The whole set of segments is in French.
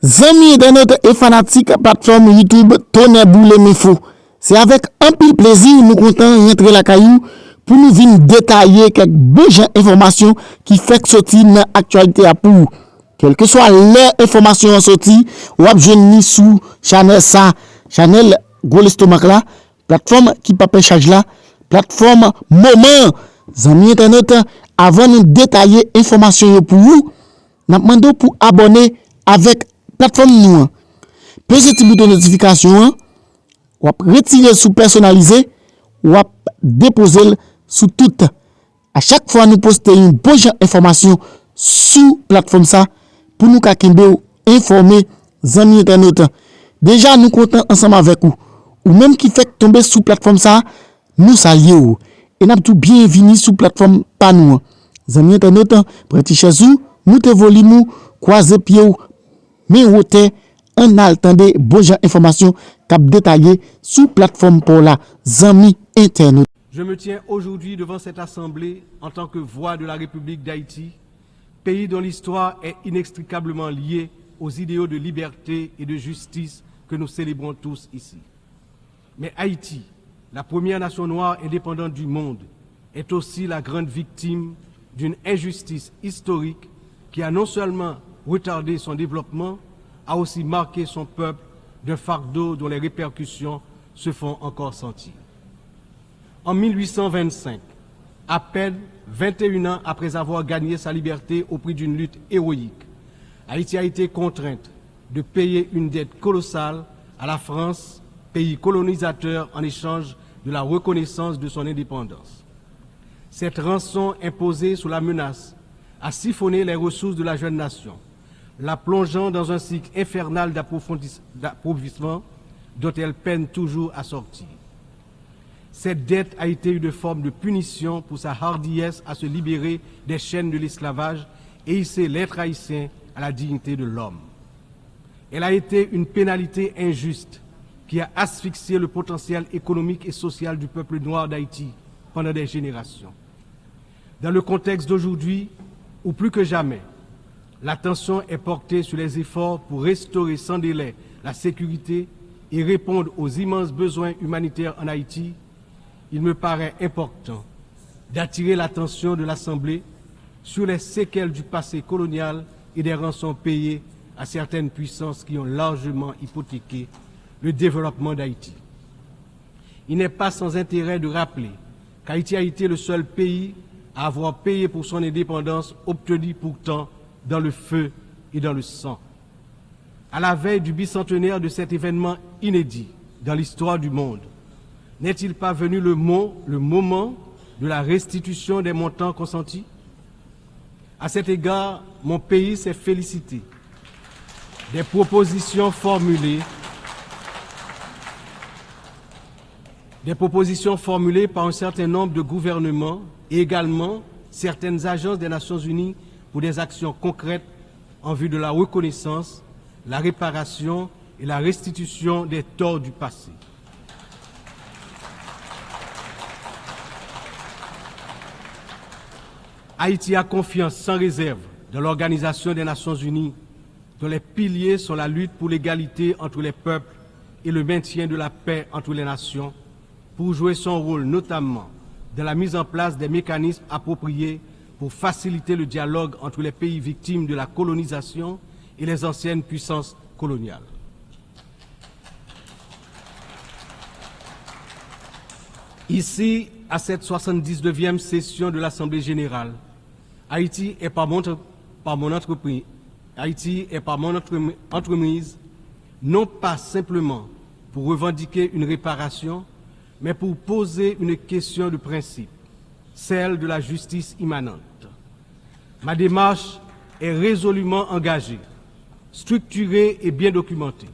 Zami internet et fanatique plateforme YouTube Tonnerre Boule Mefo. C'est avec un pile plaisir nous comptons rentrer la caillou pour nous venir détailler quelques bonnes informations qui fait que sortir dans l'actualité à pour. Quelle que soit l'information sortie, ou abjeni sous channel ça, channel Gros Estomac là, plateforme qui pape charge là, plateforme moment. Zami internet avant de détailler information pour vous, nous demandons pour abonner avec plateforme nous. Pesez petit bouton de notification, ou retirer sous personnalisé, ou déposer sous toute. À chaque fois nous postons une bonne information sous plateforme ça pour nous informer amis internautes. Déjà nous comptons ensemble avec vous. Ou même qui fait tomber sous plateforme ça, nous saluons. Et nous tout bienvenue sous plateforme pas nous. Amis internautes, prêtez chez vous, montez volume, croisez pied mais wote en attendant bonne information cap détaillé sous plateforme pour la amis internautes. Je me tiens aujourd'hui devant cette assemblée en tant que voix de la République d'Haïti, pays dont l'histoire est inextricablement liée aux idéaux de liberté et de justice que nous célébrons tous ici. Mais Haïti, la première nation noire indépendante du monde, est aussi la grande victime d'une injustice historique qui a non seulement retardé son développement, a aussi marqué son peuple d'un fardeau dont les répercussions se font encore sentir. En 1825, à peine 21 ans après avoir gagné sa liberté au prix d'une lutte héroïque, Haïti a été contrainte de payer une dette colossale à la France, pays colonisateur, en échange de la reconnaissance de son indépendance. Cette rançon imposée sous la menace a siphonné les ressources de la jeune nation, la plongeant dans un cycle infernal d'appauvrissement dont elle peine toujours à sortir. Cette dette a été une forme de punition pour sa hardiesse à se libérer des chaînes de l'esclavage et hisser l'être haïtien à la dignité de l'homme. Elle a été une pénalité injuste qui a asphyxié le potentiel économique et social du peuple noir d'Haïti pendant des générations. Dans le contexte d'aujourd'hui, où plus que jamais, l'attention est portée sur les efforts pour restaurer sans délai la sécurité et répondre aux immenses besoins humanitaires en Haïti, il me paraît important d'attirer l'attention de l'Assemblée sur les séquelles du passé colonial et des rançons payées à certaines puissances qui ont largement hypothéqué le développement d'Haïti. Il n'est pas sans intérêt de rappeler qu'Haïti a été le seul pays à avoir payé pour son indépendance, obtenue pourtant dans le feu et dans le sang. À la veille du bicentenaire de cet événement inédit dans l'histoire du monde, n'est-il pas venu le moment de la restitution des montants consentis? À cet égard, mon pays s'est félicité des propositions formulées par un certain nombre de gouvernements et également certaines agences des Nations Unies pour des actions concrètes en vue de la reconnaissance, la réparation et la restitution des torts du passé. Haïti a confiance sans réserve dans l'Organisation des Nations Unies, dont les piliers sont la lutte pour l'égalité entre les peuples et le maintien de la paix entre les nations, pour jouer son rôle notamment dans la mise en place des mécanismes appropriés pour faciliter le dialogue entre les pays victimes de la colonisation et les anciennes puissances coloniales. Ici, à cette 79e session de l'Assemblée générale, Haïti est par mon entreprise, non pas simplement pour revendiquer une réparation, mais pour poser une question de principe, celle de la justice immanente. Ma démarche est résolument engagée, structurée et bien documentée.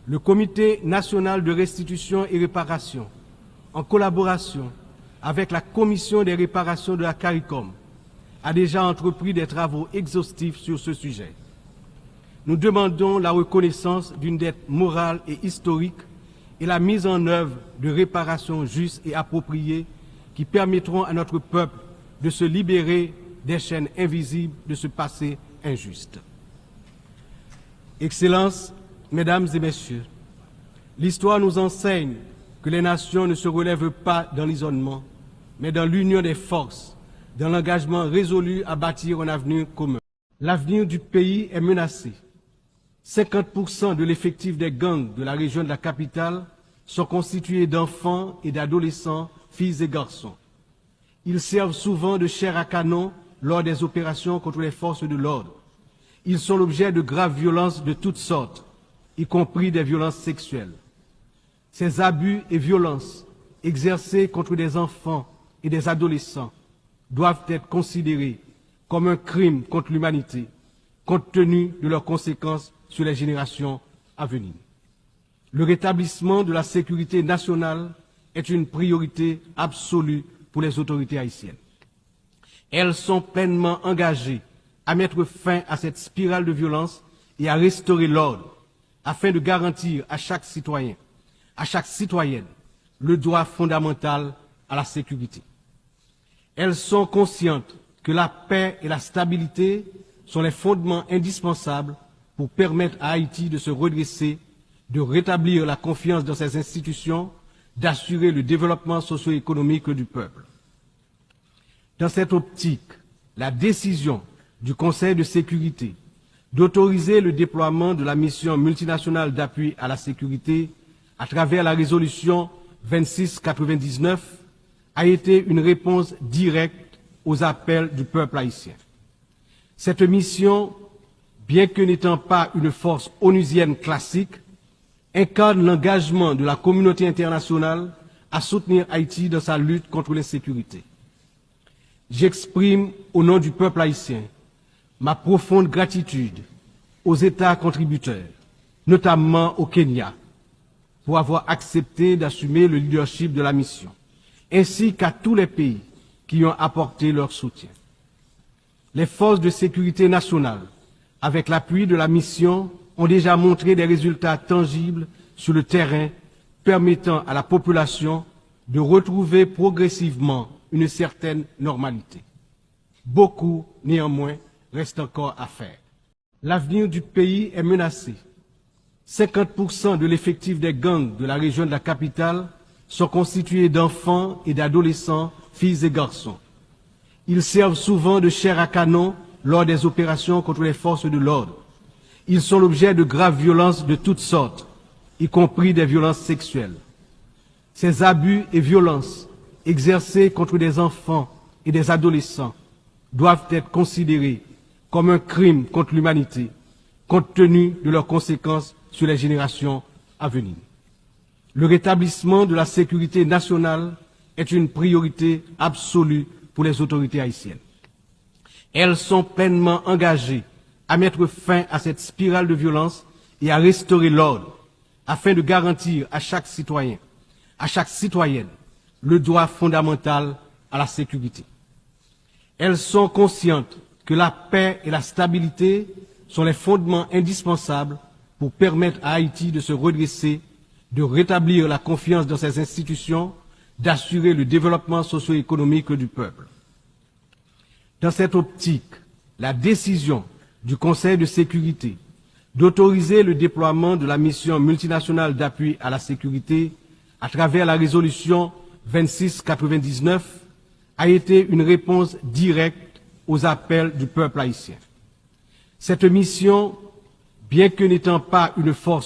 Le Comité national de restitution et réparation, en collaboration avec la Commission des réparations de la CARICOM, a déjà entrepris des travaux exhaustifs sur ce sujet. Nous demandons la reconnaissance d'une dette morale et historique et la mise en œuvre de réparations justes et appropriées qui permettront à notre peuple de se libérer des chaînes invisibles de ce passé injustes. Excellences, Mesdames et Messieurs, l'histoire nous enseigne que les nations ne se relèvent pas dans l'isolement, mais dans l'union des forces, dans l'engagement résolu à bâtir un avenir commun. L'avenir du pays est menacé. 50% de l'effectif des gangs de la région de la capitale sont constitués d'enfants et d'adolescents, filles et garçons. Ils servent souvent de chair à canon lors des opérations contre les forces de l'ordre. Ils sont l'objet de graves violences de toutes sortes, y compris des violences sexuelles. Ces abus et violences exercés contre des enfants et des adolescents doivent être considérés comme un crime contre l'humanité, compte tenu de leurs conséquences sur les générations à venir. Le rétablissement de la sécurité nationale est une priorité absolue pour les autorités haïtiennes. Elles sont pleinement engagées à mettre fin à cette spirale de violence et à restaurer l'ordre, afin de garantir à chaque citoyen, à chaque citoyenne, le droit fondamental à la sécurité. Elles sont conscientes que la paix et la stabilité sont les fondements indispensables pour permettre à Haïti de se redresser, de rétablir la confiance dans ses institutions, d'assurer le développement socio-économique du peuple. Dans cette optique, la décision du Conseil de sécurité d'autoriser le déploiement de la mission multinationale d'appui à la sécurité à travers la résolution 2699 a été une réponse directe aux appels du peuple haïtien. Cette mission, bien que n'étant pas une force onusienne classique, incarne l'engagement de la communauté internationale à soutenir Haïti dans sa lutte contre l'insécurité. J'exprime, au nom du peuple haïtien, ma profonde gratitude aux États contributeurs, notamment au Kenya, pour avoir accepté d'assumer le leadership de la mission, ainsi qu'à tous les pays qui ont apporté leur soutien. Les forces de sécurité nationale, avec l'appui de la mission, ont déjà montré des résultats tangibles sur le terrain, permettant à la population de retrouver progressivement une certaine normalité. Beaucoup, néanmoins, reste encore à faire. L'avenir du pays est menacé. 50% de l'effectif des gangs de la région de la capitale sont constitués d'enfants et d'adolescents, filles et garçons. Ils servent souvent de chair à canon lors des opérations contre les forces de l'ordre. Ils sont l'objet de graves violences de toutes sortes, y compris des violences sexuelles. Ces abus et violences exercés contre des enfants et des adolescents doivent être considérés comme un crime contre l'humanité, compte tenu de leurs conséquences sur les générations à venir. Le rétablissement de la sécurité nationale est une priorité absolue pour les autorités haïtiennes. Elles sont pleinement engagées à mettre fin à cette spirale de violence et à restaurer l'ordre, afin de garantir à chaque citoyen, à chaque citoyenne, le droit fondamental à la sécurité. Elles sont conscientes que la paix et la stabilité sont les fondements indispensables pour permettre à Haïti de se redresser, de rétablir la confiance dans ses institutions, d'assurer le développement socio-économique du peuple. Dans cette optique, la décision du Conseil de sécurité d'autoriser le déploiement de la mission multinationale d'appui à la sécurité à travers la résolution 2699 a été une réponse directe aux appels du peuple haïtien. Cette mission, bien que n'étant pas une force